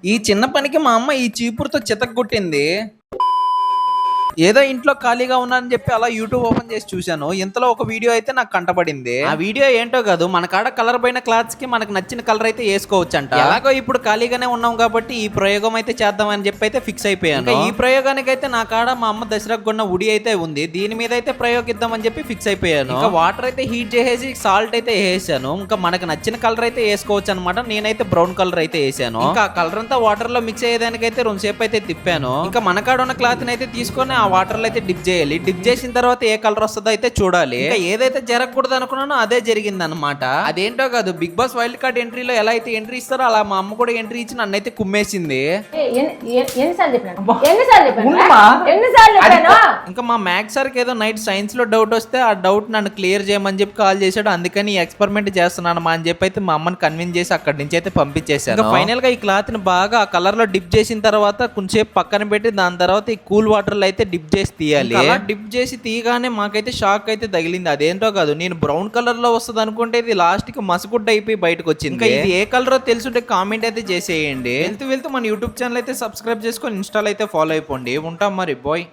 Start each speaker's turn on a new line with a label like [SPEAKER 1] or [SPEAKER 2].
[SPEAKER 1] ఈ చిన్న పనికి మా అమ్మ ఈ చీపురుతో చితగ్గొట్టింది. ఏదో ఇంట్లో ఖాళీగా ఉన్నానని చెప్పి అలా యూట్యూబ్ ఓపెన్ చేసి చూశాను. ఇంతలో ఒక వీడియో అయితే నాకు కంటపడింది. ఆ వీడియో ఏంటో కాదు, మన కాడ కలర్ పైన క్లాత్స్ కి మనకు నచ్చిన కలర్ అయితే వేసుకోవచ్చంట. ఎలాగో ఇప్పుడు ఖాళీగానే ఉన్నాం కాబట్టి ఈ ప్రయోగం అయితే చేద్దామని చెప్పి అయితే ఫిక్స్ అయిపోయాను. ఈ ప్రయోగానికి అయితే నా కాడ మా అమ్మ దసరాకు కొన్న ఉడి అయితే ఉంది. దీని మీద అయితే ప్రయోగిద్దామని చెప్పి ఫిక్స్ అయిపోయాను. ఇంకా వాటర్ అయితే హీట్ చేసేసి సాల్ట్ అయితే వేసాను. ఇంకా మనకు నచ్చిన కలర్ అయితే వేసుకోవచ్చు అనమాట. నేనైతే బ్రౌన్ కలర్ అయితే వేసాను. ఇంకా ఆ కలర్ అంతా వాటర్ లో మిక్స్ అయ్యేదానికైతే 2 సేపు అయితే తిప్పాను. ఇంకా మన కాడ ఉన్న క్లాత్ అయితే తీసుకొని ఆ వాటర్ లో అయితే డిప్ చేయాలి. డిప్ చేసిన తర్వాత ఏ కలర్ వస్తుందో అయితే చూడాలి. ఇంకా ఏదైతే జరగకూడదు అనుకున్నానో అదే జరిగింది అనమాట. అదేంటో కాదు, బిగ్ బాస్ వైల్డ్ కార్డ్ ఎంట్రీలో ఎలా అయితే ఎంట్రీ ఇస్తారో అలా మా అమ్మ కూడా ఎంట్రీ ఇచ్చి నన్ను అయితే కుమ్మేసింది. ఇంకా మా మ్యాథ్స్ సార్కి ఏదో నైట్ సైన్స్ లో డౌట్ వస్తే ఆ డౌట్ నన్ను క్లియర్ చేయమని చెప్పి కాల్ చేశాడు. అందుకని ఈ ఎక్స్పెరిమెంట్ చేస్తున్నాను మా అని చెప్పి అయితే మా అమ్మని కన్విన్స్ చేసి అక్కడి నుంచి అయితే పంపించేసాను. ఫైనల్ గా ఈ క్లాత్ ని బాగా ఆ కలర్ లో డిప్ చేసిన తర్వాత కొంచెంసేపు పక్కన పెట్టి దాని తర్వాత ఈ కూల్ వాటర్ లో అయితే డిప్ చేసి తీయాలి. అలా డిప్ చేసి తీయగానే మాకైతే షాక్ అయితే తగిలింది. అదేంటో కాదు, నేను బ్రౌన్ కలర్ లో వస్తుంది అనుకుంటే ఇది లాస్ట్ కి మసగుడ్డ అయిపోయి బయటకు వచ్చింది. ఇంకా ఇది ఏ కలర్ తెలుసుంటే కామెంట్ అయితే చేసేయండి. వెళ్తూ మన యూట్యూబ్ ఛానల్ అయితే సబ్స్క్రైబ్ చేసుకొని ఇన్స్టాల్ అయితే ఫాలో అయిపోండి. ఉంటాం మరి బాయ్.